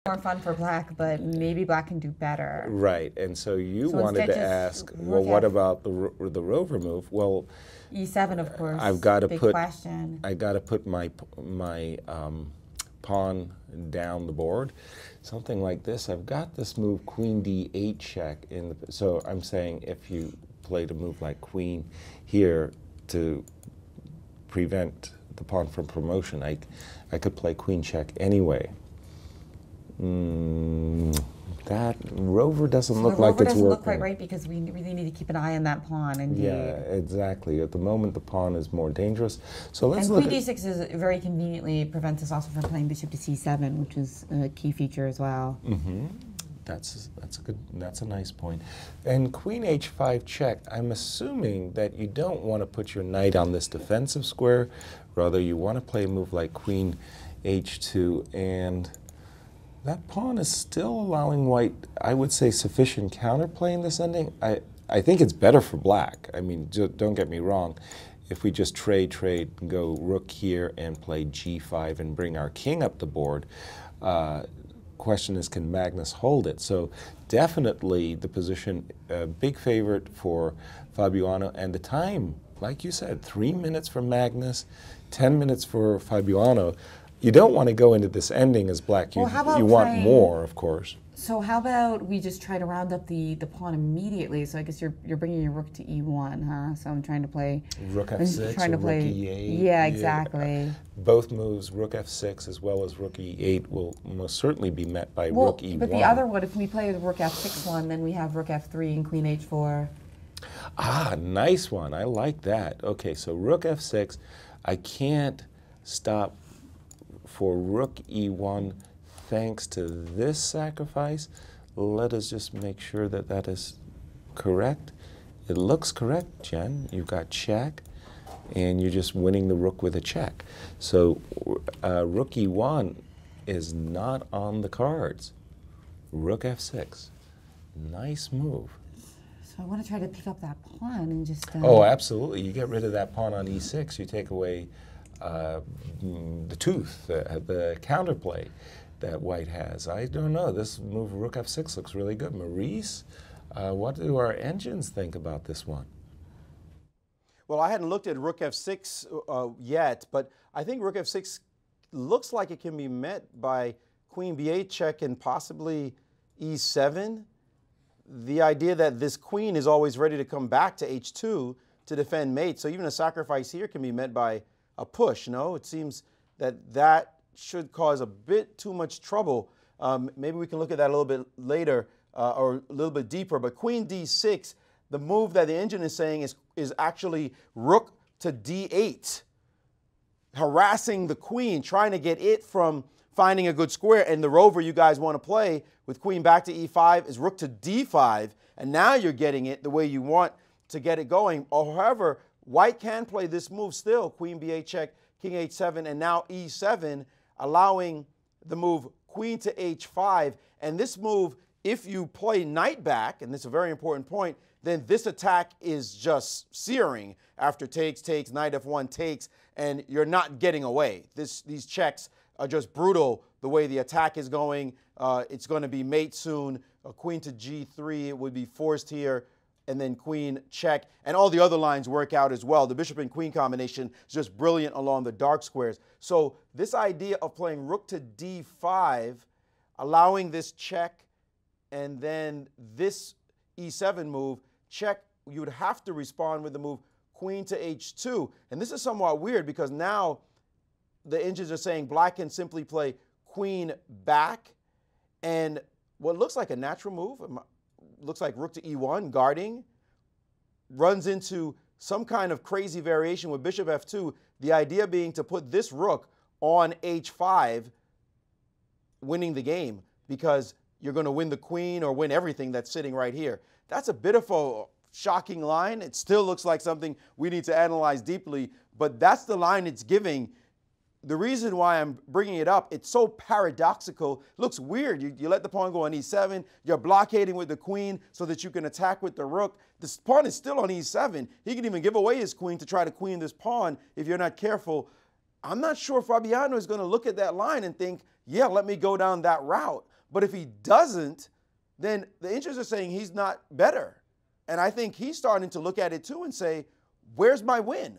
More fun for black, but maybe black can do better. Right, and so you So wanted instead to just ask, well, rook what F- about the rover move? Well, E7, of course. I've got to Big put question. I got to put my pawn down the board, something like this. I've got this move Queen D8 check in the, so I'm saying if you played a move like Queen here to prevent the pawn from promotion, I could play Queen check anyway. That rover doesn't look like it's working. The rover doesn't look quite right because we really need to keep an eye on that pawn. Indeed. Yeah, exactly. At the moment, the pawn is more dangerous. So let's and look Queen at D6 is very conveniently prevents us also from playing Bishop to C7, which is a key feature as well. That's a nice point. And Queen H5 check. I'm assuming that you don't want to put your knight on this defensive square. Rather, you want to play a move like Queen H2, and that pawn is still allowing white, I would say, sufficient counterplay in this ending. I think it's better for black. I mean, don't get me wrong. If we just trade, and go rook here and play G5 and bring our king up the board, question is, can Magnus hold it? So definitely the position, big favorite for Fabiano, and the time, like you said, 3 minutes for Magnus, 10 minutes for Fabiano. You don't want to go into this ending as black. You want more, of course. So how about we just try to round up the pawn immediately? So I guess you're bringing your rook to E1, huh? So I'm trying to play rook F6 trying to play rook E8. Yeah, exactly. Yeah. Both moves, rook F6 as well as rook E8, will most certainly be met by rook E1. But the other one, if we play the rook F6 one, then we have rook F3 and queen H4. Ah, nice one. I like that. Okay, so rook F6. I can't stop for rook E1 thanks to this sacrifice. Let us just make sure that that is correct. It looks correct, Jen. You've got check, and you're just winning the rook with a check. So rook E1 is not on the cards. Rook F6. Nice move. So I want to try to pick up that pawn and just... Oh, absolutely. You get rid of that pawn on E6. You take away the tooth, the counterplay that white has. I don't know. This move, rook F6, looks really good. Maurice, what do our engines think about this one? Well, I hadn't looked at rook F6 yet, but I think rook F6 looks like it can be met by queen B8 check and possibly E7. The idea that this queen is always ready to come back to H2 to defend mate, so even a sacrifice here can be met by a push, no? It seems that should cause a bit too much trouble. Maybe we can look at that a little bit later or a little bit deeper. But queen D6, the move that the engine is saying is actually rook to D8, harassing the queen, trying to get it from finding a good square. And the rover you guys want to play with queen back to E5 is rook to D5. And now you're getting it the way you want to get it going. However, white can play this move still, queen B8 check, king H7, and now E7, allowing the move queen to H5. And this move, if you play knight back, and this is a very important point, then this attack is just searing after takes, knight F1 takes, and you're not getting away. These checks are just brutal the way the attack is going. It's going to be mate soon. Queen to G3, it would be forced here, and then queen check, and all the other lines work out as well. The bishop and queen combination is just brilliant along the dark squares. So this idea of playing rook to D5, allowing this check, and then this E7 move, check, you would have to respond with the move queen to H2. And this is somewhat weird because now the engines are saying black can simply play queen back, and what looks like a natural move, looks like rook to E1, guarding, runs into some kind of crazy variation with bishop F2, the idea being to put this rook on H5, winning the game, because you're going to win the queen or win everything that's sitting right here. That's a bit of a shocking line. It still looks like something we need to analyze deeply, but that's the line it's giving. The reason why I'm bringing it up, it's so paradoxical. It looks weird. You let the pawn go on E7. You're blockading with the queen so that you can attack with the rook. This pawn is still on E7. He can even give away his queen to try to queen this pawn if you're not careful. I'm not sure Fabiano is going to look at that line and think, yeah, let me go down that route. But if he doesn't, then the Indians are saying he's not better. And I think he's starting to look at it too and say, where's my win?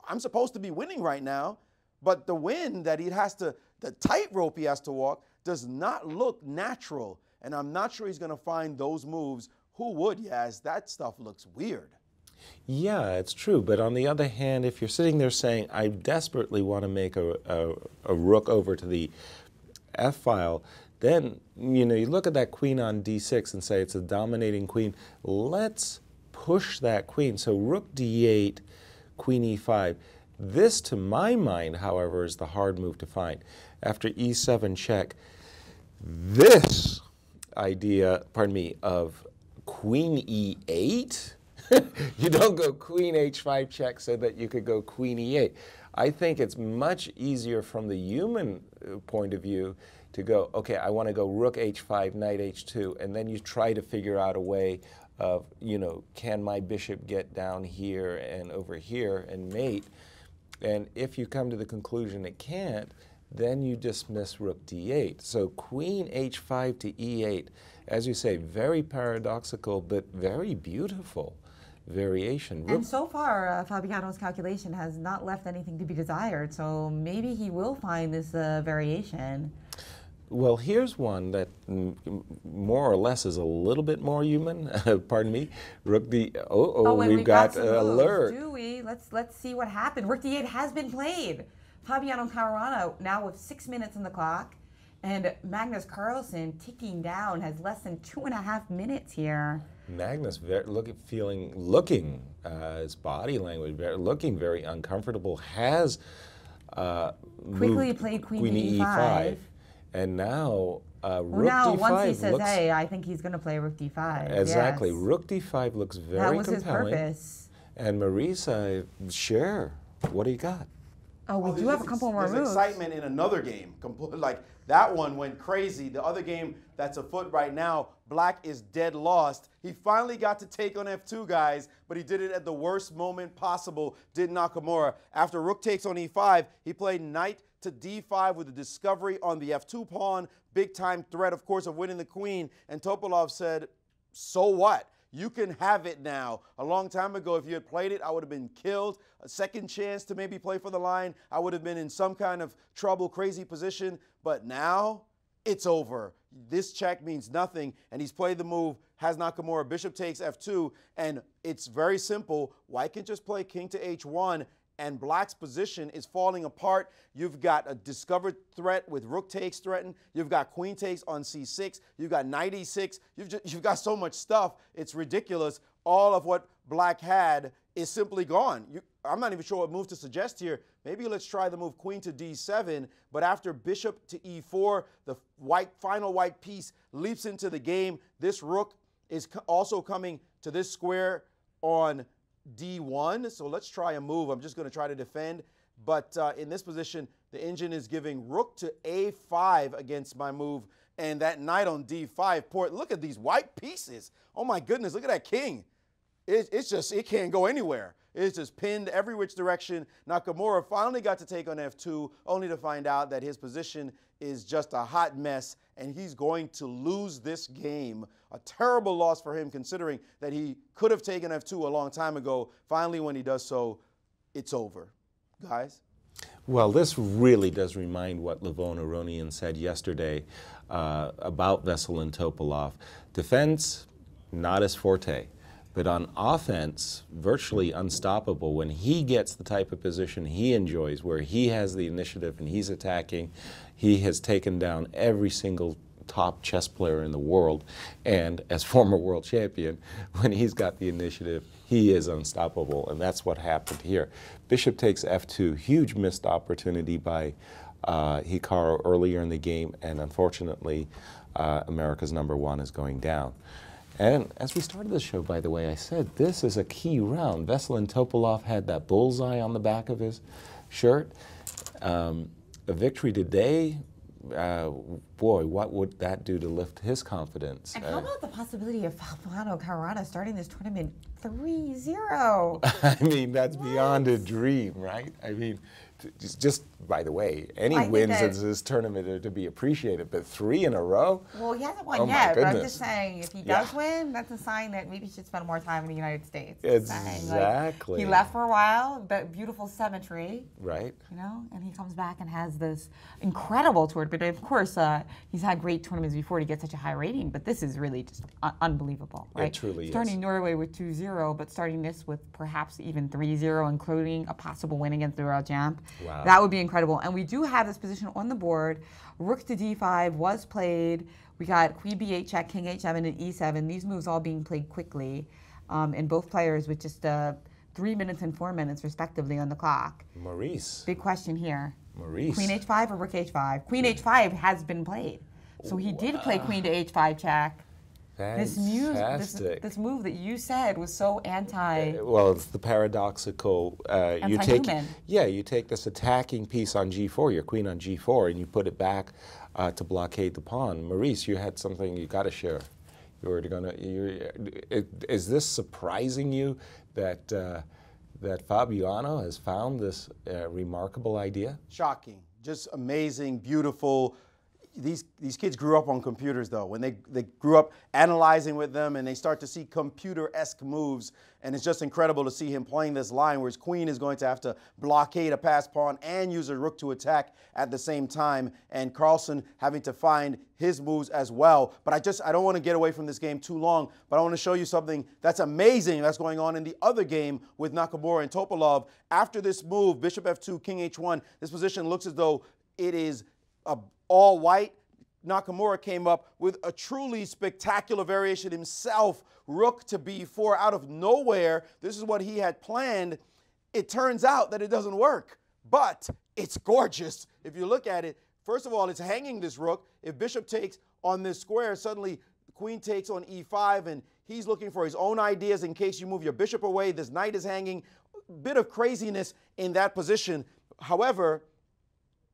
I'm supposed to be winning right now, but the win that the tightrope he has to walk does not look natural. And I'm not sure he's going to find those moves. Who would, Yaz? That stuff looks weird. Yeah, it's true. But on the other hand, if you're sitting there saying, I desperately want to make a rook over to the F file, then, you look at that queen on D6 and say it's a dominating queen. Let's push that queen. So rook D8, queen E5. This, to my mind, however, is the hard move to find. After E7 check, this idea, of queen E8, you don't go queen H5 check so that you could go queen E8. I think it's much easier from the human point of view to go, okay, I want to go rook H5, knight H2, and then you try to figure out a way of, can my bishop get down here and over here and mate? And if you come to the conclusion it can't, then you dismiss rook D8. So queen H5 to E8, as you say, very paradoxical, but very beautiful variation. And so far, Fabiano's calculation has not left anything to be desired, so maybe he will find this variation. Well, here's one that more or less is a little bit more human. Pardon me. Rook D. We've got an alert. Do we? Let's see what happened. Rook D8 has been played. Fabiano Caruana now with 6 minutes on the clock, and Magnus Carlsen ticking down has less than 2.5 minutes here. Magnus looking his body language, looking very uncomfortable. Has quickly played queen E5. And now rook now D5 once he says, looks, hey, I think he's going to play rook D5. Exactly. Yes. Rook D5 looks very that was compelling. his purpose. And Maurice, share. What do you got? Oh, we do have a couple more moves. There's excitement in another game. Like that one went crazy. The other game that's afoot right now, Black is dead lost. He finally got to take on F2, guys, but he did it at the worst moment possible, did Nakamura. After rook takes on E5, he played knight to D5 with a discovery on the F2 pawn. Big time threat, of course, of winning the queen. And Topalov said, so what? You can have it now. A long time ago, if you had played it, I would have been killed. A second chance to maybe play for the line. I would have been in some kind of trouble, crazy position. But now, it's over. This check means nothing. And he's played the move, has Nakamura, bishop takes F2. And it's very simple. White can just play king to H1. And Black's position is falling apart. You've got a discovered threat with rook takes threatened. You've got queen takes on C6. You've got knight E6. You've got so much stuff. It's ridiculous. All of what Black had is simply gone. I'm not even sure what move to suggest here. Maybe let's try the move queen to D7. But after bishop to E4, the final white piece leaps into the game. This rook is also coming to this square on D1, so let's try a move. I'm just going to try to defend, but in this position, the engine is giving rook to A5 against my move, and that knight on D5. Look at these white pieces. Oh my goodness, look at that king. It can't go anywhere. It's just pinned every which direction. Nakamura finally got to take on F2, only to find out that his position is just a hot mess, and he's going to lose this game. A terrible loss for him, considering that he could have taken F2 a long time ago. Finally, when he does so, it's over. Guys? Well, this really does remind what Levon Aronian said yesterday about Vesel and Topalov. Defense, not his forte. But on offense, virtually unstoppable. When he gets the type of position he enjoys, where he has the initiative and he's attacking, he has taken down every single top chess player in the world. And as former world champion, when he's got the initiative, he is unstoppable. And that's what happened here. Bishop takes F2, huge missed opportunity by Hikaru earlier in the game. And unfortunately, America's #1 is going down. And as we started the show, by the way, I said this is a key round. Vesel and Topalov had that bullseye on the back of his shirt. A victory today, boy, what would that do to lift his confidence? And how about the possibility of Fabiano Caruana starting this tournament 3-0? I mean, that's beyond a dream, right? I mean, Just by the way, any wins in this tournament are to be appreciated, but 3 in a row? Well, he hasn't won Oh yet, my but I'm goodness. just saying if he does win, that's a sign that maybe he should spend more time in the United States. Exactly. He left for a while, that beautiful symmetry. Right. You know, and he comes back and has this incredible tour. But of course, he's had great tournaments before to get such a high rating, but this is really just unbelievable, right? It truly is. Starting Norway with 2-0, but starting this with perhaps even 3-0, including a possible win against the world champ. Wow. That would be incredible. And we do have this position on the board. Rook to d5 was played. We got queen b8 check, king h7, and e7. These moves all being played quickly, and both players with just 3 minutes and 4 minutes respectively on the clock. Maurice. Big question here. Maurice. Queen h5 or rook h5? Queen h5 has been played. So he did play queen to h5 check. Fantastic. This move that you said was so anti. Well, it's the paradoxical. You take this attacking piece on g4, your queen on g4, and you put it back to blockade the pawn. Maurice, you had something you got to share. Is this surprising you that that Fabiano has found this remarkable idea? Shocking, just amazing, beautiful. These kids grew up on computers, though. When they grew up analyzing with them, and they start to see computer-esque moves, and it's just incredible to see him playing this line where his queen is going to have to blockade a passed pawn and use a rook to attack at the same time, and Carlsen having to find his moves as well. But I don't want to get away from this game too long, but I want to show you something that's amazing that's going on in the other game with Nakamura and Topalov. After this move, bishop f2, king h1, this position looks as though it is all white. Nakamura came up with a truly spectacular variation himself. Rook to b4 out of nowhere. This is what he had planned. It turns out that it doesn't work, but it's gorgeous. If you look at it, first of all, it's hanging this rook. If bishop takes on this square, suddenly the queen takes on e5, and he's looking for his own ideas in case you move your bishop away. This knight is hanging. Bit of craziness in that position. However,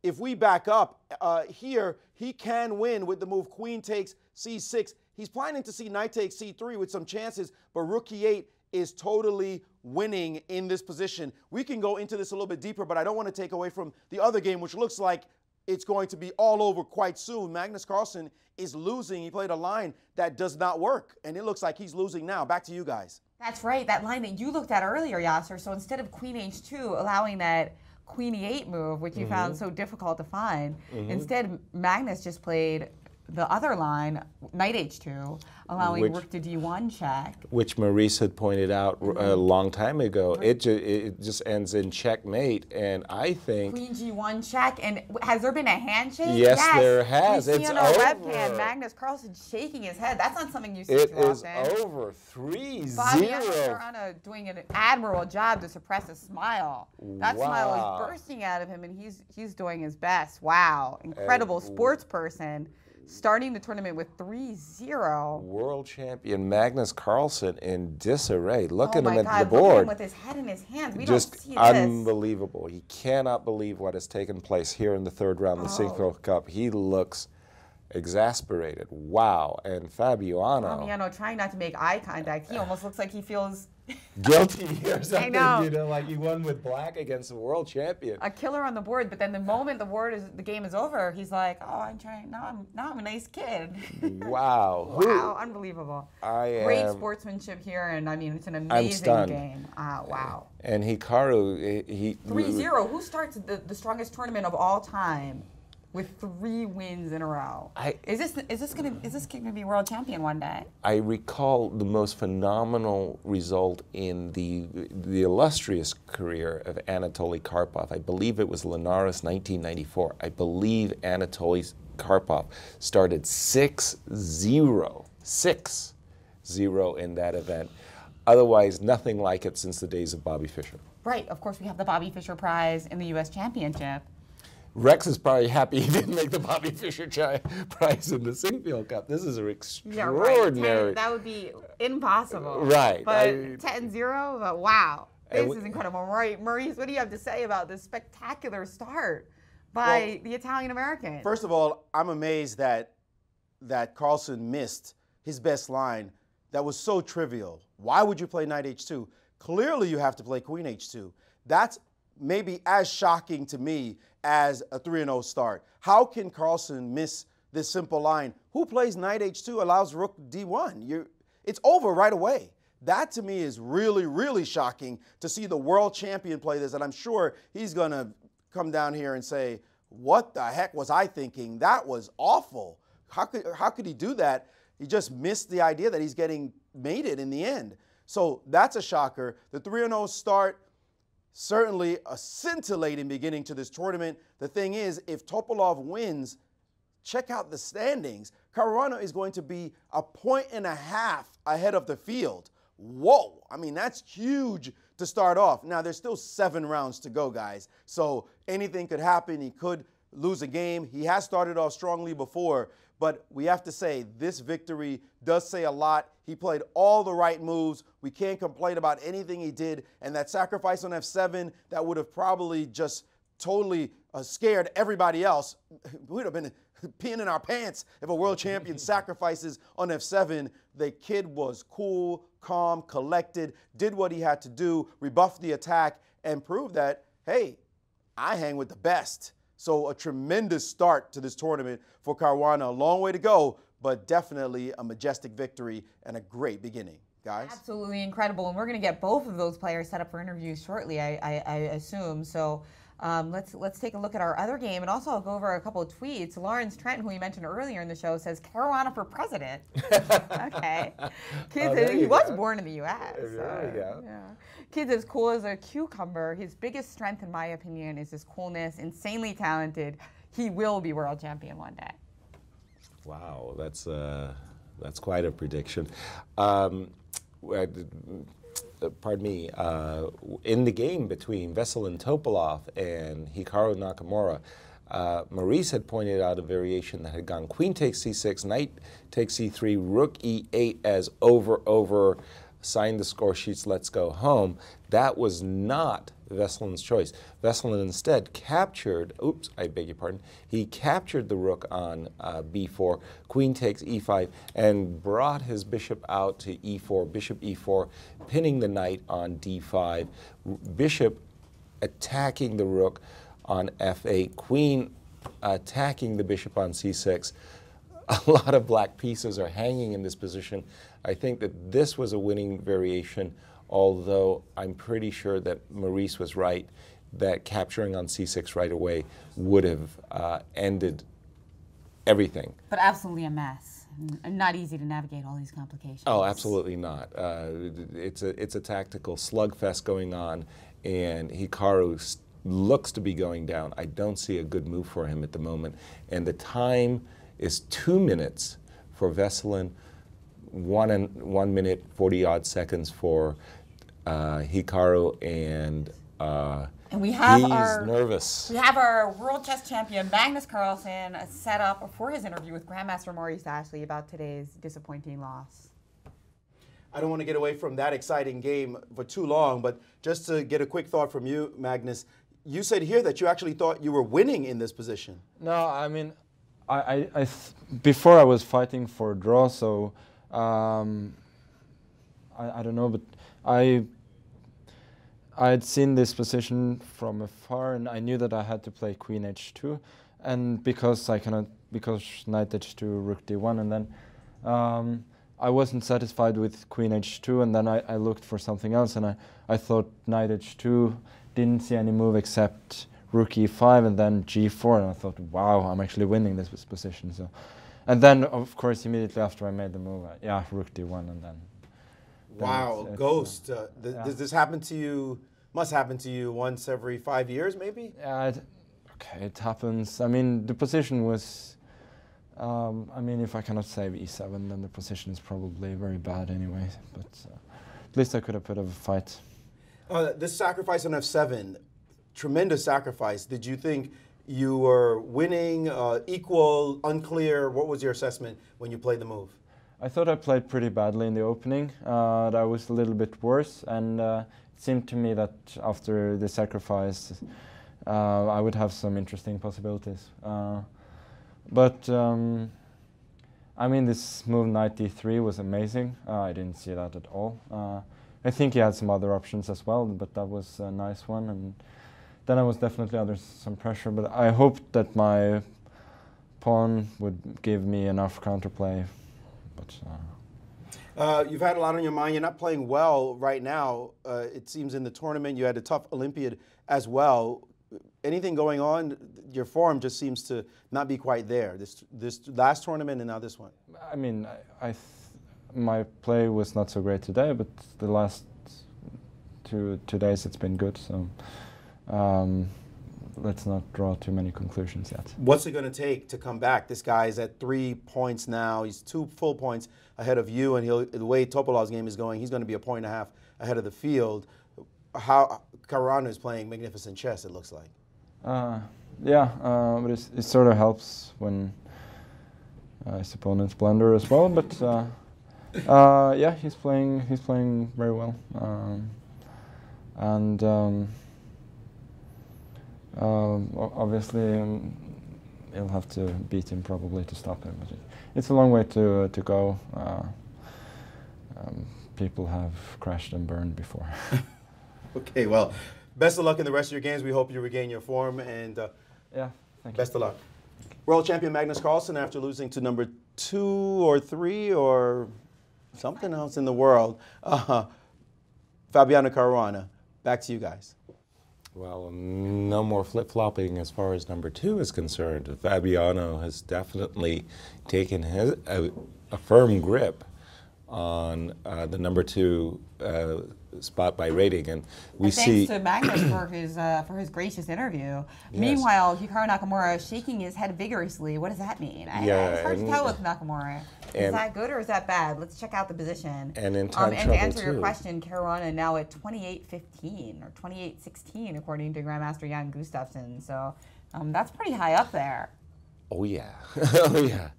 if we back up here, he can win with the move queen takes c6. He's planning to see knight takes c3 with some chances, but rook e8 is totally winning in this position. We can go into this a little bit deeper, but I don't want to take away from the other game, which looks like it's going to be all over quite soon. Magnus Carlsen is losing. He played a line that does not work, and it looks like he's losing now. Back to you guys. That's right, that line that you looked at earlier, Yasser. So instead of queen h2, allowing that queen e8 move, which you found so difficult to find. Instead, Magnus just played the other line, knight h2, allowing rook to d1 check. Which Maurice had pointed out a long time ago. It just ends in checkmate, and I think... Queen g1 check, and has there been a handshake? Yes, there has. We see it's on our over. webcam, Magnus Carlsen shaking his head. That's not something you see It too is often. over. 3-0. Fabiano doing an admirable job to suppress a smile. That smile is bursting out of him, and he's doing his best. Wow, incredible sports person. Starting the tournament with 3-0. World champion Magnus Carlsen in disarray. Look at him at the Look board. at him with his head in his hands. We Just don't see this. unbelievable. He cannot believe what has taken place here in the third round of the Sinquefield Cup. He looks exasperated. Wow. And Fabiano trying not to make eye contact. He almost looks like he feels guilty or something. know. You know, like he won with black against the world champion. a killer on the board. But then the moment the game is over, he's like, "Oh, I'm trying. Now I'm a nice kid." Wow. Wow, unbelievable. Great sportsmanship here, and I mean, it's an amazing game. Wow. And Hikaru, he 3-0. Who starts the strongest tournament of all time with 3 wins in a row? Is this gonna be world champion one day? I recall the most phenomenal result in the illustrious career of Anatoly Karpov. I believe it was Linares 1994. I believe Anatoly Karpov started 6-0. 6-0 in that event. Otherwise, nothing like it since the days of Bobby Fischer. Right. Of course, we have the Bobby Fischer Prize in the U.S. Championship. Rex is probably happy he didn't make the Bobby Fischer Prize in the Sinquefield Cup. This is an extraordinary... Right. That would be impossible. Right. But 10-0, but wow. This is incredible. Right, Maurice, what do you have to say about this spectacular start by the Italian-American? First of all, I'm amazed that Carlsen missed his best line that was so trivial. Why would you play knight h2? Clearly you have to play queen h2. That's maybe as shocking to me as a 3-0 start. How can Carlsen miss this simple line? Who plays knight h2 allows rook d1? It's over right away. That to me is really, really shocking to see the world champion play this. And I'm sure he's going to come down here and say, what the heck was I thinking? That was awful. How could he do that? He just missed the idea that he's getting mated in the end. So that's a shocker. The 3-0 start, certainly a scintillating beginning to this tournament. The thing is, if Topalov wins, check out the standings. Caruana is going to be 1.5 points ahead of the field. Whoa, I mean, that's huge to start off. Now, there's still 7 rounds to go, guys. So anything could happen. He could lose a game. He has started off strongly before, but we have to say this victory does say a lot. He played all the right moves. We can't complain about anything he did. And that sacrifice on f7, that would have probably just totally scared everybody else. We would have been peeing in our pants if a world champion sacrifices on f7. The kid was cool, calm, collected, did what he had to do, rebuffed the attack, and proved that, hey, I hang with the best. So a tremendous start to this tournament for Caruana. A long way to go, but definitely a majestic victory and a great beginning. Guys? Absolutely incredible. And we're going to get both of those players set up for interviews shortly, I assume. So let's take a look at our other game. And also I'll go over a couple of tweets. Lawrence Trent, who we mentioned earlier in the show, says Caruana for president. Okay. Kids, he was born in the U.S. There you go. Yeah. Kid's as cool as a cucumber. His biggest strength, in my opinion, is his coolness. Insanely talented. He will be world champion one day. Wow, that's quite a prediction. Pardon me. In the game between Veselin Topalov and Hikaru Nakamura, Maurice had pointed out a variation that had gone queen takes c6, knight takes c3, rook e8 as over. Sign the score sheets, let's go home. That was not Veselin's choice. Veselin instead captured, he captured the rook on b4, queen takes e5, and brought his bishop out to e4, bishop e4, pinning the knight on d5, bishop attacking the rook on f8, queen attacking the bishop on c6. A lot of black pieces are hanging in this position. I think that this was a winning variation, although I'm pretty sure that Maurice was right, that capturing on c6 right away would have ended everything. But absolutely a mess. And not easy to navigate all these complications. Oh, absolutely not. It's a tactical slugfest going on, and Hikaru looks to be going down. I don't see a good move for him at the moment. And the time is 2 minutes for Veselin, 1 minute, 40-odd seconds for Hikaru, and we have he's nervous. We have our world chess champion, Magnus Carlsen, set up for his interview with Grandmaster Maurice Ashley about today's disappointing loss. I don't want to get away from that exciting game for too long, but just to get a quick thought from you, Magnus, you said here that you actually thought you were winning in this position. No, I mean, before I was fighting for a draw, so I don't know, but I had seen this position from afar, and I knew that I had to play queen h2, and because knight h2, rook d1, and then I wasn't satisfied with queen h2, and then I looked for something else, and I thought knight h2, didn't see any move except rook e5 and then g4, and I thought, wow, I'm actually winning this position. So, and then of course immediately after I made the move, rook d1, and then. Wow, Ghost. Does this happen to you? Must happen to you once every 5 years, maybe? Yeah, okay, it happens. I mean, the position was. I mean, if I cannot save e7, then the position is probably very bad anyway. But at least I could have put up a fight. This sacrifice on f7. Tremendous sacrifice. Did you think you were winning, equal, unclear? What was your assessment when you played the move? I thought I played pretty badly in the opening. That was a little bit worse, and it seemed to me that after the sacrifice, I would have some interesting possibilities. But I mean, this move knight d3 was amazing. I didn't see that at all. I think he had some other options as well, but that was a nice one. And then I was definitely under some pressure. But I hoped that my pawn would give me enough counterplay. But you've had a lot on your mind. You're not playing well right now. It seems in the tournament you had a tough Olympiad as well. Anything going on? Your form just seems to not be quite there. This last tournament and now this one. I mean, my play was not so great today, but the last two days it's been good. So let's not draw too many conclusions yet. What's it going to take to come back? This guy is at 3 points now. He's 2 full points ahead of you, and the way Topalov's game is going, he's going to be 1.5 points ahead of the field. How Caruana is playing magnificent chess, it looks like. Yeah, but it sort of helps when his opponents blunder as well. But yeah, he's playing very well, and obviously he'll have to beat him probably to stop him. But it's a long way to go. People have crashed and burned before. Okay, well, best of luck in the rest of your games. We hope you regain your form, and yeah, thank you. Best of luck. World champion Magnus Carlsen, after losing to number 2 or 3 or something else in the world, Fabiano Caruana, back to you guys. Well, no more flip-flopping as far as number 2 is concerned. Fabiano has definitely taken a firm grip on the number 2 spot by rating, and we see. Thanks to Magnus for his gracious interview. Yes. Meanwhile, Hikaru Nakamura is shaking his head vigorously. What does that mean? It's hard to tell with Nakamura. Is that good or is that bad? Let's check out the position. And in time and trouble to answer too. your question, Caruana now at 28-15 or 28-16 according to Grandmaster Jan Gustafsson. So that's pretty high up there. Oh yeah, oh yeah.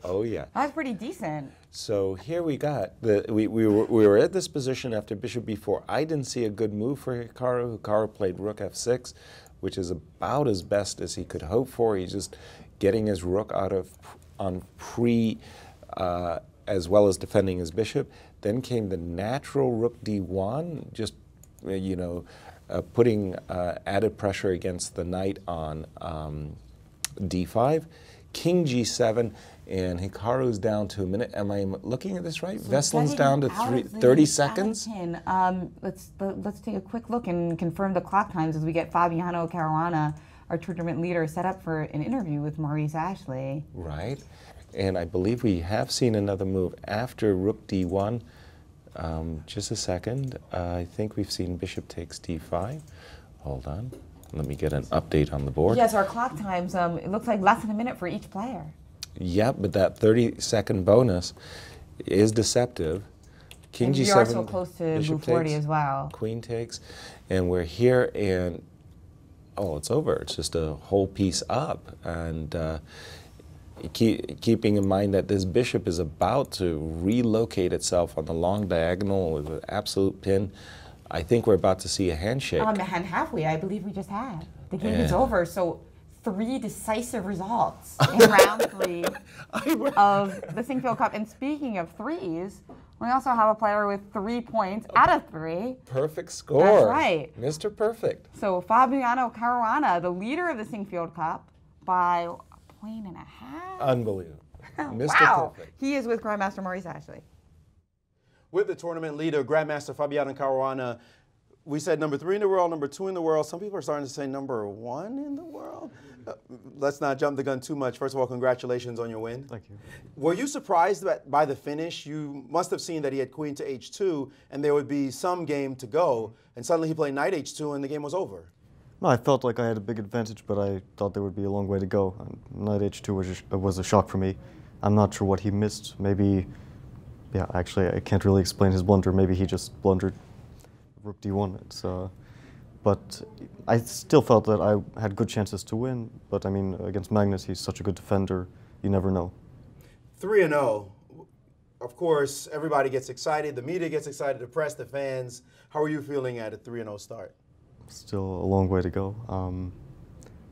Oh yeah. That's pretty decent. So here we got we were at this position after Bishop B4. I didn't see a good move for Hikaru. Hikaru played Rook F6, which is about as best as he could hope for. He's just getting his rook out of on pre, as well as defending his bishop. Then came the natural Rook D1, just putting added pressure against the knight on D5. King G7. And Hikaru's down to a minute. Am I looking at this right? So Veslin's down to 30 seconds. Let's take a quick look and confirm the clock times as we get Fabiano Caruana, our tournament leader, set up for an interview with Maurice Ashley. Right. And I believe we have seen another move after Rook D1. Just a second. I think we've seen Bishop takes D5. Hold on. Let me get an update on the board. Yes, our clock times, it looks like less than a minute for each player. Yeah, but that 30-second bonus is deceptive. King and G7. We are so close to Bishop move 40 takes, as well. Queen takes, and we're here, and oh, it's over. It's just a whole piece up, and keeping in mind that this bishop is about to relocate itself on the long diagonal with an absolute pin. I think we're about to see a handshake. And halfway, I believe we just had. The game is over, so 3 decisive results in round 3 of the Sinquefield Cup. And speaking of threes, we also have a player with 3 points out of 3. Perfect score. That's right. Mr. Perfect. So Fabiano Caruana, the leader of the Sinquefield Cup, by a 1.5 points. Unbelievable. Mr. Wow. Perfect. He is with Grandmaster Maurice Ashley. With the tournament leader, Grandmaster Fabiano Caruana, we said number 3 in the world, number 2 in the world. Some people are starting to say number 1 in the world. Let's not jump the gun too much. First of all, congratulations on your win. Thank you. Were you surprised by the finish? You must have seen that he had queen to h2, and there would be some game to go, and suddenly he played knight h2, and the game was over. No, I felt like I had a big advantage, but I thought there would be a long way to go. Knight h2 was a shock for me. I'm not sure what he missed. Maybe, yeah, actually, I can't really explain his blunder. Maybe he just blundered Rook d1. But I still felt that I had good chances to win. But I mean, against Magnus, he's such a good defender. You never know. 3-0. Of course, everybody gets excited. The media gets excited. The press, the fans. How are you feeling at a 3-0 start? Still a long way to go.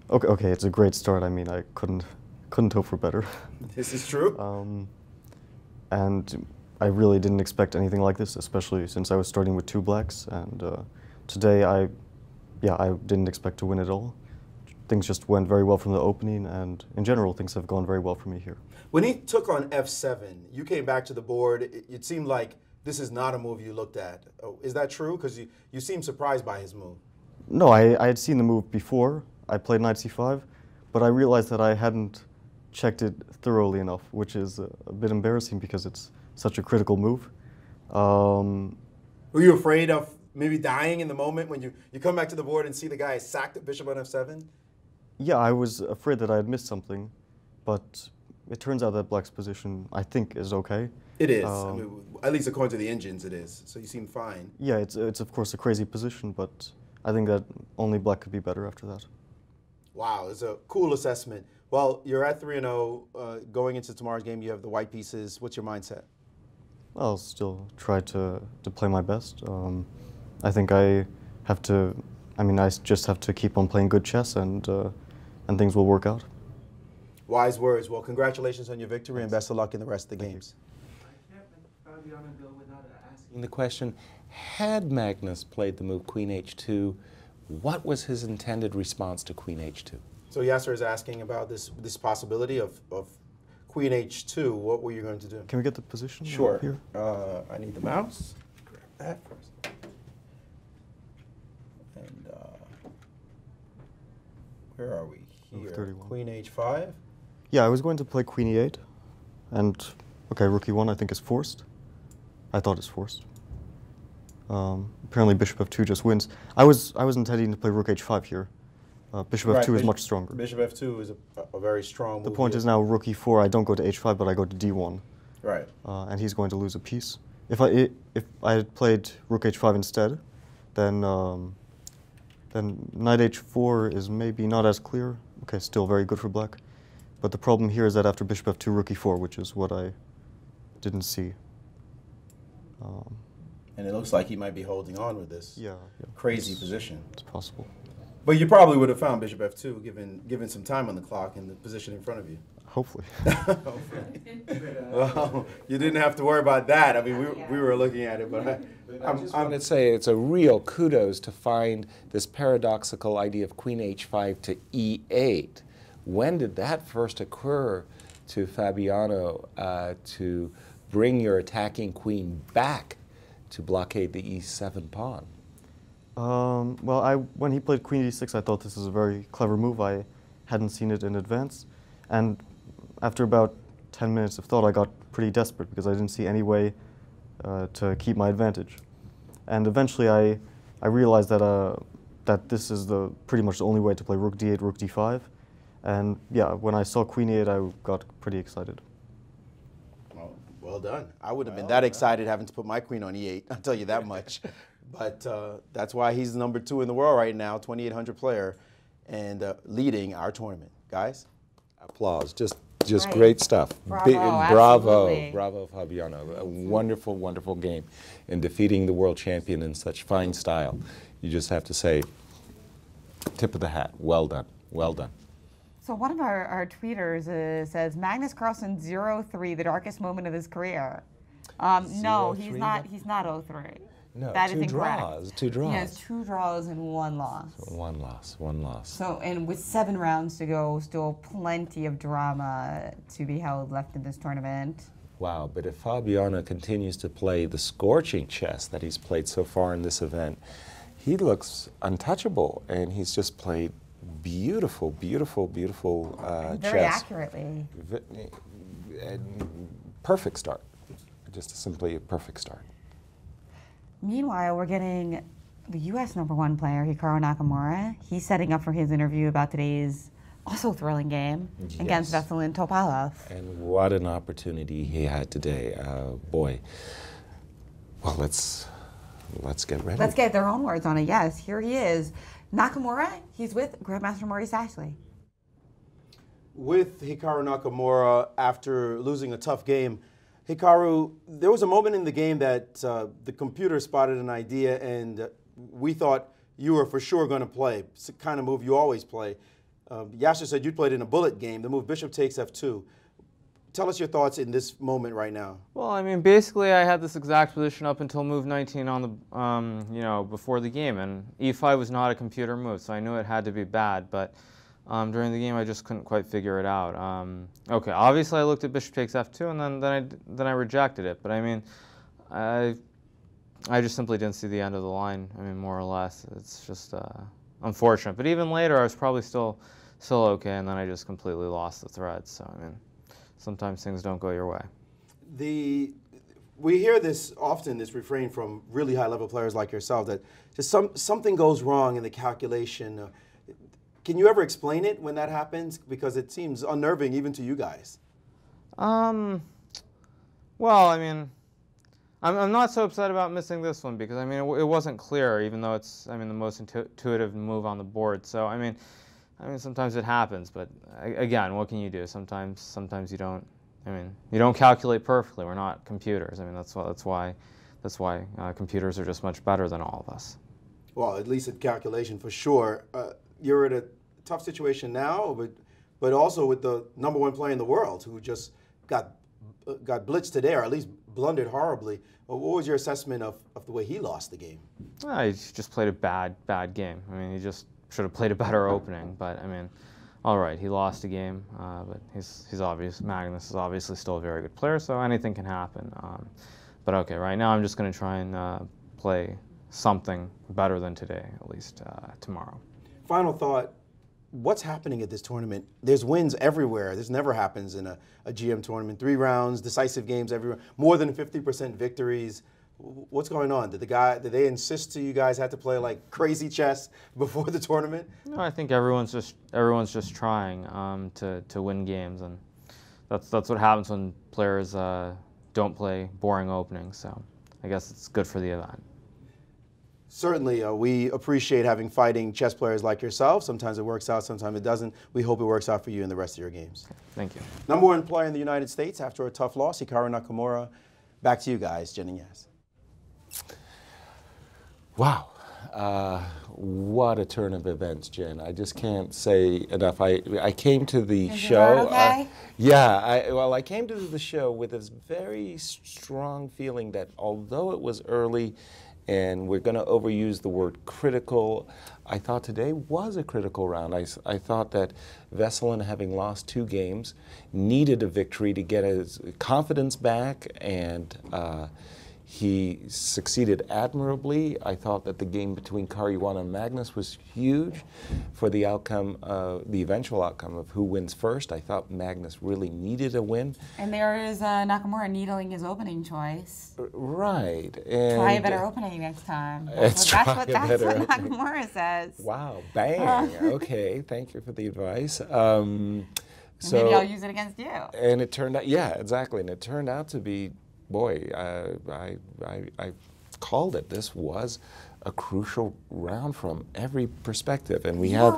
Okay, it's a great start. I mean, I couldn't hope for better. This is true. And I really didn't expect anything like this, especially since I was starting with 2 blacks. And today I yeah, I didn't expect to win at all. Things just went very well from the opening, and in general, things have gone very well for me here. When he took on F7, you came back to the board. It seemed like this is not a move you looked at. Oh, is that true? Because you seem surprised by his move. No, I had seen the move before. I played knight c5, but I realized that I hadn't checked it thoroughly enough, which is a bit embarrassing because it's such a critical move. Were you afraid of maybe dying in the moment when you come back to the board and see the guy sacked the bishop on F7? Yeah, I was afraid that I had missed something, but it turns out that black's position, I think, is okay. It is. I mean, at least according to the engines, it is. So you seem fine. Yeah, it's of course a crazy position, but I think that only black could be better after that. Wow, it's a cool assessment. Well, you're at 3-0. Going into tomorrow's game, you have the white pieces. What's your mindset? I'll still try to play my best. I think I have to, I mean, I just have to keep on playing good chess and things will work out. Wise words. Well, congratulations on your victory and best of luck in the rest of the games. Asking the question, had Magnus played the move Queen H2, what was his intended response to Queen H2? So Yasser is asking about this possibility of Queen H2. What were you going to do? Can we get the position Sure. here? I need the mouse. Grab that first. And where are we here? 31. Queen H5. Yeah, I was going to play Queen E8, and okay, Rook E1 I think is forced. I thought it's forced. Apparently Bishop F2 just wins. I was intending to play Rook H5 here. Bishop F2 is much stronger. Bishop F2 is a very strong move. The point is now Rook E4. I don't go to H5, but I go to D1. Right. And he's going to lose a piece. If I had played Rook H5 instead, then Knight H4 is maybe not as clear. Okay, still very good for black. But the problem here is that after Bishop F2, Rook E4, which is what I didn't see. And it looks like he might be holding on with this crazy position. It's possible. But you probably would have found Bishop F2 given some time on the clock and the position in front of you. Hopefully. Well, you didn't have to worry about that. I mean, we were looking at it, but I'm going to say it's a real kudos to find this paradoxical idea of Queen H5 to E8. When did that first occur to Fabiano to bring your attacking queen back to blockade the E7 pawn? Well, when he played Queen E6, I thought this was a very clever move. I hadn't seen it in advance. And after about 10 minutes of thought, I got pretty desperate because I didn't see any way to keep my advantage. And eventually I realized that this is pretty much the only way to play Rook D8, Rook D5. And yeah, when I saw Queen E8, I got pretty excited. Well done. I wouldn't have been that excited having to put my queen on E8, I'll tell you that much. But that's why he's #2 in the world right now, 2,800 player, and leading our tournament. Guys? Applause. Just great stuff. Bravo, Fabiano. A wonderful, wonderful game in defeating the world champion in such fine style. You just have to say, tip of the hat. Well done. Well done. So one of our tweeters says Magnus Carlsen 0-3, the darkest moment of his career. No, he's not 0-3. No, that is two incorrect. draws. 2 draws. He has 2 draws and 1 loss. So 1 loss. 1 loss. So, and with 7 rounds to go, still plenty of drama to be held left in this tournament. Wow, but if Fabiano continues to play the scorching chess that he's played so far in this event, he looks untouchable, and he's just played beautiful, beautiful, beautiful Very chess. accurately. Perfect start. Just simply a perfect start. Meanwhile, we're getting the U.S. #1 player, Hikaru Nakamura. He's setting up for his interview about today's also thrilling game against Veselin Topalov. And what an opportunity he had today. Boy. Well, let's get ready. Let's get their own words on it. Yes, here he is. Nakamura, he's with Grandmaster Maurice Ashley. With Hikaru Nakamura, after losing a tough game, Hikaru, there was a moment in the game that the computer spotted an idea, and we thought you were for sure going to play. It's the kind of move you always play. Yasser said you played in a bullet game, the move bishop takes f2. tell us your thoughts in this moment right now. Well, I mean, basically, I had this exact position up until move 19 on the, before the game, and E5 was not a computer move, so I knew it had to be bad. But during the game, I just couldn't quite figure it out. Okay, obviously, I looked at bishop takes f2, and then I rejected it. But I mean, I just simply didn't see the end of the line. I mean, more or less, it's just unfortunate. But even later, I was probably still okay, and then I just completely lost the thread. So I mean, sometimes things don't go your way. We hear this often, this refrain from really high-level players like yourself, that just something goes wrong in the calculation. Can you ever explain it when that happens? Because it seems unnerving even to you guys. Well, I mean, I'm not so upset about missing this one because, I mean, it wasn't clear, even though it's, I mean, the most intuitive move on the board. So, I mean, sometimes it happens, but again, what can you do? Sometimes you don't. I mean, you don't calculate perfectly. We're not computers. I mean, that's why computers are just much better than all of us. Well, at least at calculation for sure. You're in a tough situation now, but also with the #1 player in the world who just got blitzed today, or at least blundered horribly. What was your assessment of the way he lost the game? He just played a bad game. I mean, he just should have played a better opening. But I mean, all right, he lost a game. But Magnus is obviously still a very good player, so anything can happen. But okay, right now I'm just going to try and play something better than today, at least tomorrow. Final thought. What's happening at this tournament? There's wins everywhere. This never happens in a GM tournament. 3 rounds, decisive games everywhere, more than 50% victories. What's going on? Did they insist to you guys had to play like crazy chess before the tournament? No, I think everyone's just trying to win games, and that's what happens when players don't play boring openings. So I guess it's good for the event. Certainly, we appreciate having fighting chess players like yourself. Sometimes it works out, sometimes it doesn't. We hope it works out for you in the rest of your games. Thank you. #1 player in the United States after a tough loss, Hikaru Nakamura. Back to you guys, Jen and Yas. Wow. What a turn of events, Jen. I just can't say enough. I came to the show. Okay? I came to the show with this very strong feeling that although it was early, and we're going to overuse the word critical, I thought today was a critical round. I thought that Veselin, having lost 2 games, needed a victory to get his confidence back, and he succeeded admirably. I thought that the game between Caruana and Magnus was huge for the outcome, the eventual outcome of who wins first. I thought Magnus really needed a win. And there is Nakamura needling his opening choice. Right. And try a better opening next time. That's what Nakamura says. Wow, bang. Okay, thank you for the advice. So maybe I'll use it against you. And it turned out, yeah, exactly. And it turned out to be, boy, I called it. This was a crucial round from every perspective. And we have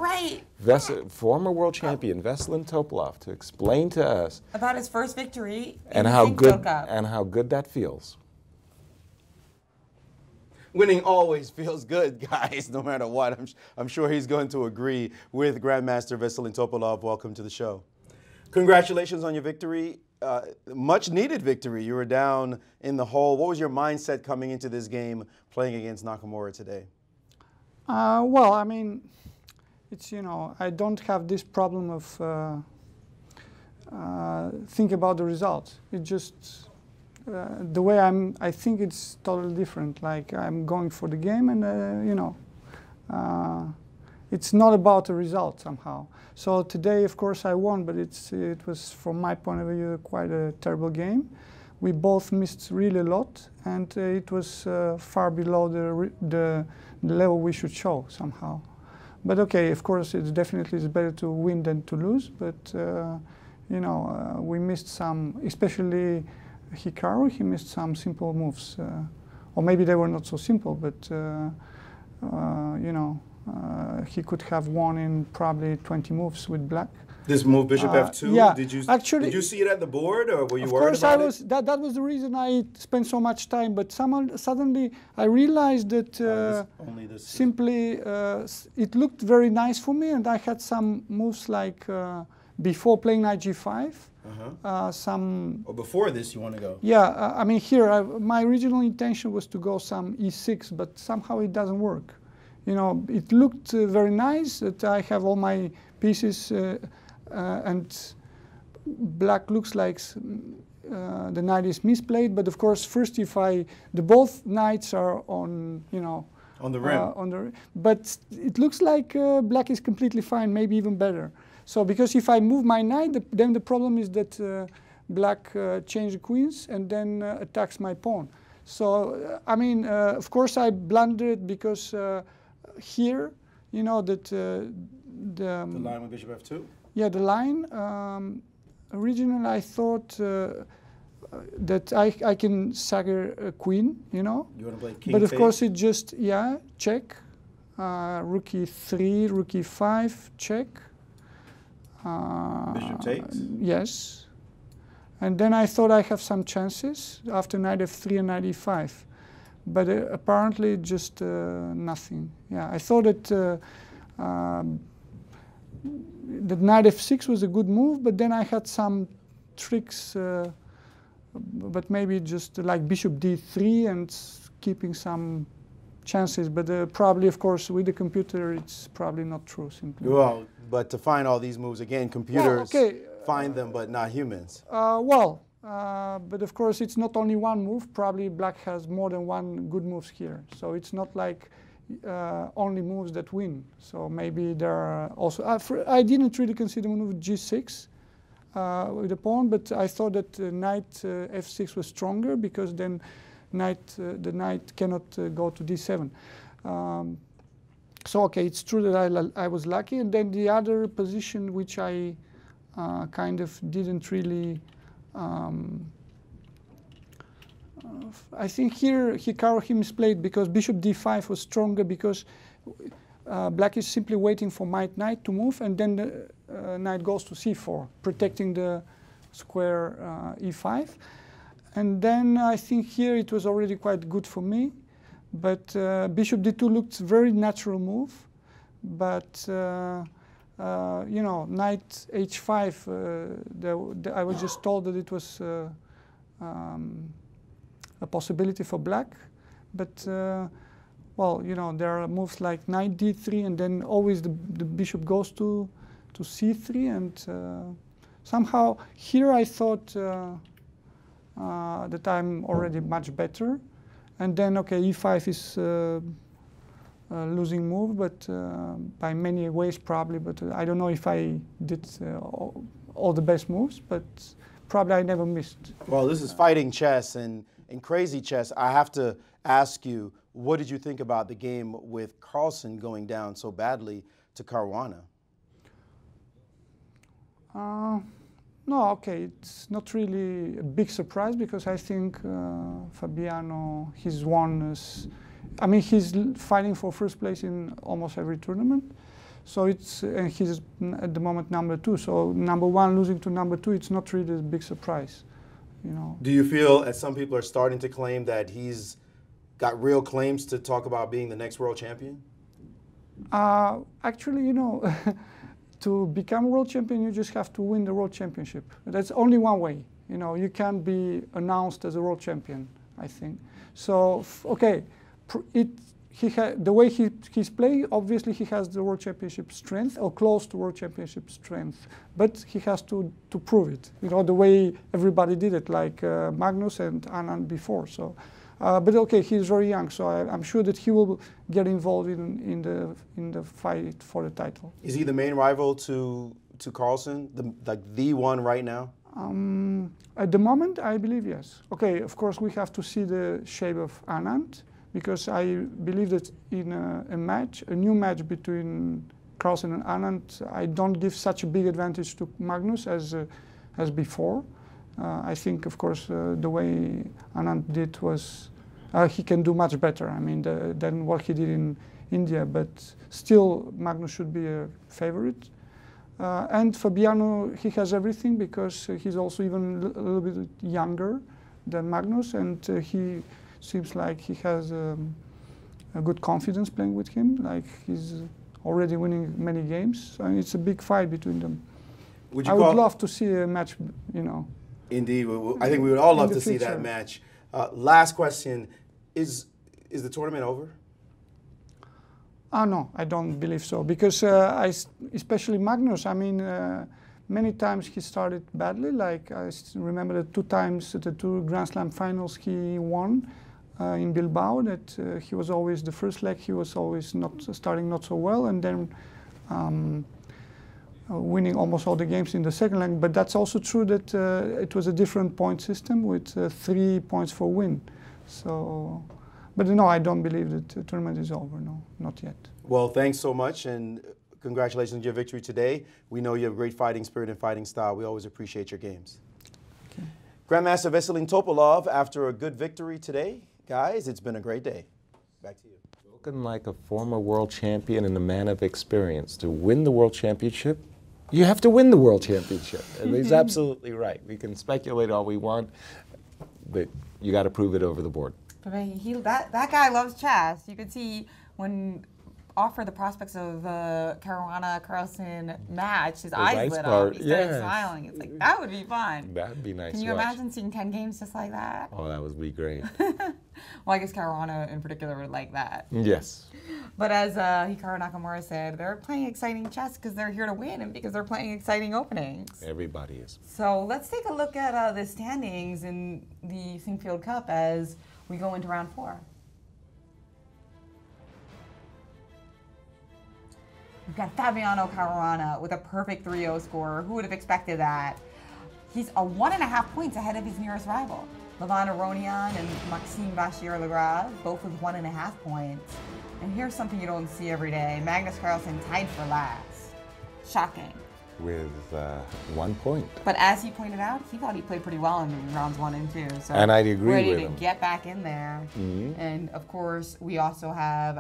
former world champion Veselin Topalov to explain to us about his first victory and how good that feels. Winning always feels good, guys, no matter what. I'm sure he's going to agree with Grandmaster Veselin Topalov. Welcome to the show. Congratulations on your victory. Much needed victory. You were down in the hole. What was your mindset coming into this game playing against Nakamura today? Well, I mean, it's, I don't have this problem of think about the result. It just, the way I think it's totally different. Like I'm going for the game and, it's not about the result somehow. So today, of course, I won, but it was, from my point of view, quite a terrible game. We both missed really a lot, and it was far below the level we should show somehow. But okay, of course, it's definitely better to win than to lose. But we missed some, especially Hikaru. He missed some simple moves, or maybe they were not so simple, but he could have won in probably 20 moves with black. This move, Bishop F2? Yeah, did you see it at the board, or were you worried about it? That was the reason I spent so much time. But suddenly I realized that it looked very nice for me, and I had some moves like before playing knight g5. some. Or before this, you want to go? Yeah, I mean here, my original intention was to go some e6, but somehow it doesn't work. You know, it looked very nice that I have all my pieces and black looks like the knight is misplayed. But of course, first if the both knights are on, you know, On the rim. But it looks like black is completely fine, maybe even better. So because if I move my knight, then the problem is that black changes queens and then attacks my pawn. So I mean, of course I blundered because here, you know, that the line with bishop f2? Yeah, the line. Originally I thought that I can stagger a queen, you know. You want to play king But of face? course it just, yeah, check. Rook e3, rook e5, check. Bishop takes? Yes. And then I thought I have some chances after knight f3 and knight e5. But apparently just nothing. Yeah, I thought that that knight f6 was a good move, but then I had some tricks, but maybe just like bishop d3 and keeping some chances. But probably, of course, with the computer, it's probably not true, simply. Well, but to find all these moves, again, computers find them, but not humans. But of course, it's not only one move. Probably black has more than one good moves here. So it's not like only moves that win. So maybe there are also... I didn't really consider move g6 with the pawn, but I thought that knight f6 was stronger because then the knight cannot go to d7. So okay, it's true that I was lucky. And then the other position which I kind of didn't really... I think here Hikaru misplayed because bishop d5 was stronger because black is simply waiting for my knight to move, and then the knight goes to c4, protecting the square e5. And then I think here it was already quite good for me, but bishop d2 looked very natural move, but you know, knight h5, I was just told that it was a possibility for black, but well, you know, there are moves like knight d3, and then always the bishop goes to c3, and somehow here I thought that I'm already much better, and then okay, e5 is losing move, but by many ways probably, but I don't know if I did all the best moves, but probably I never missed. Well, this is fighting chess, and in crazy chess, I have to ask you, what did you think about the game with Carlsen going down so badly to Caruana? No, okay, it's not really a big surprise because I think Fabiano, he's won, I mean, he's fighting for first place in almost every tournament. So it's, and he's at the moment #2. So #1 losing to #2, it's not really a big surprise, you know. Do you feel, as some people are starting to claim, that he's got real claims to talk about being the next world champion? Actually, you know, to become world champion, you just have to win the world championship. That's only one way. You know, you can't be announced as a world champion, I think. So, okay, the way he's playing, obviously he has the world championship strength, or close to world championship strength, but he has to prove it. You know, the way everybody did it, like Magnus and Anand before. So, but okay, he's very young, so I'm sure that he will get involved in the fight for the title. Is he the main rival to Carlsen, like the one right now? At the moment, I believe yes. Okay, of course we have to see the shape of Anand, because I believe that in a new match between Carlsen and Anand, I don't give such a big advantage to Magnus as before. I think, of course, the way Anand did was, he can do much better, I mean, than what he did in India, but still Magnus should be a favorite. And Fabiano, he has everything because he's also even a little bit younger than Magnus, and he seems like he has a good confidence playing with him, like he's already winning many games. I mean, it's a big fight between them. Would you I call? would love to see a match, you know. Indeed, I think we would all In love the to see that future. match. Last question: Is the tournament over? No, I don't believe so. Because especially Magnus, I mean, many times he started badly. Like I remember the 2 times, the 2 Grand Slam finals he won in Bilbao. That he was always the first leg. He was always starting not so well, and then winning almost all the games in the second leg. But that's also true that it was a different point system with 3 points for win. So. But no, I don't believe that the tournament is over. No, not yet. Well, thanks so much, and congratulations on your victory today. We know you have great fighting spirit and fighting style. We always appreciate your games. Okay. Grandmaster Veselin Topalov, after a good victory today, guys, it's been a great day. Back to you. Spoken like a former world champion and a man of experience. To win the world championship, you have to win the world championship. And he's absolutely right. We can speculate all we want, but you got to prove it over the board. But that guy loves chess. You could see when offered the prospects of the Caruana Carlsen match, his eyes lit up. He started smiling. It's like, that would be fun. That'd be nice. Can you imagine seeing 10 games just like that? Oh, that would be great. Well, I guess Caruana in particular would like that. Yes. But as Hikaru Nakamura said, they're playing exciting chess because they're here to win and because they're playing exciting openings. Everybody is. So let's take a look at the standings in the Sinquefield Cup as we go into round 4. We've got Fabiano Caruana with a perfect 3-0 score. Who would have expected that? He's a 1.5 points ahead of his nearest rival. Levan Aronian and Maxime Vachier-Lagrave, both with 1.5 points. And here's something you don't see every day. Magnus Carlsen tied for last. Shocking. With 1 point. But as he pointed out, he thought he played pretty well in rounds 1 and 2. So and I'd agree ready with to him. get back in there. Mm-hmm. And of course, we also have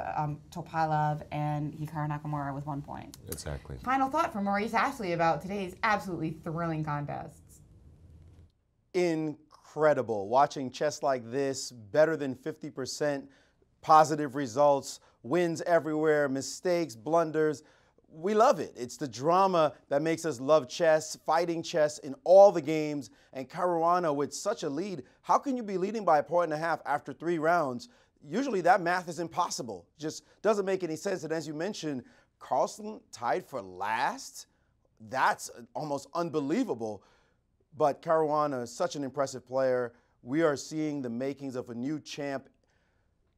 Topalov and Hikaru Nakamura with 1 point. Exactly. Final thought from Maurice Ashley about today's absolutely thrilling contests. Incredible. Watching chess like this, better than 50% positive results, wins everywhere, mistakes, blunders. We love it. It's the drama that makes us love chess, fighting chess in all the games. And Caruana with such a lead. How can you be leading by 1.5 points after 3 rounds? Usually that math is impossible. Just doesn't make any sense. And as you mentioned, Carlsen tied for last. That's almost unbelievable. But Caruana is such an impressive player. We are seeing the makings of a new champ.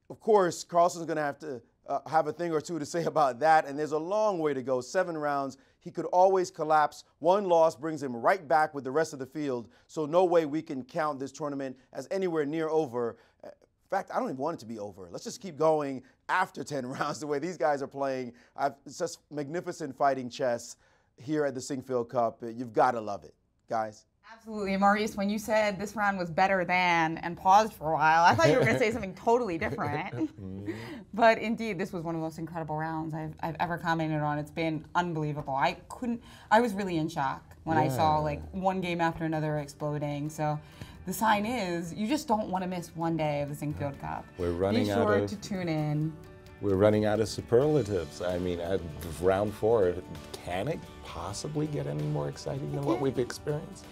Of course, Carlsen's going to have a thing or two to say about that, and there's a long way to go. 7 rounds, he could always collapse. 1 loss brings him right back with the rest of the field, so no way we can count this tournament as anywhere near over. In fact, I don't even want it to be over. Let's just keep going after 10 rounds the way these guys are playing. It's just magnificent fighting chess here at the Sinquefield Cup. You've got to love it, guys. Absolutely. Maurice, when you said this round was better than and paused for a while, I thought you were going to say something totally different. But indeed, this was one of the most incredible rounds I've ever commented on. It's been unbelievable. I was really in shock when I saw like one game after another exploding. So the sign is you just don't want to miss one day of the Sinquefield Cup. We're running Be sure to tune in. We're running out of superlatives. I mean, at round 4, can it possibly get any more exciting than what we've experienced?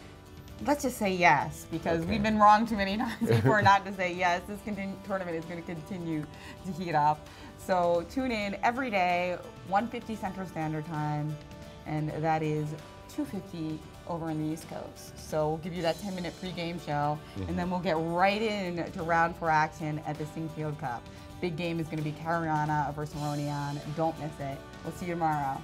Let's just say yes, because we've been wrong too many times before not to say yes. This tournament is going to continue to heat up. So tune in every day, 1:50 Central Standard Time, and that is 2:50 over in the East Coast. So we'll give you that 10-minute pregame show, and then we'll get right in to round 4 action at the Sinquefield Cup. Big game is going to be Caruana versus Aronian. Don't miss it. We'll see you tomorrow.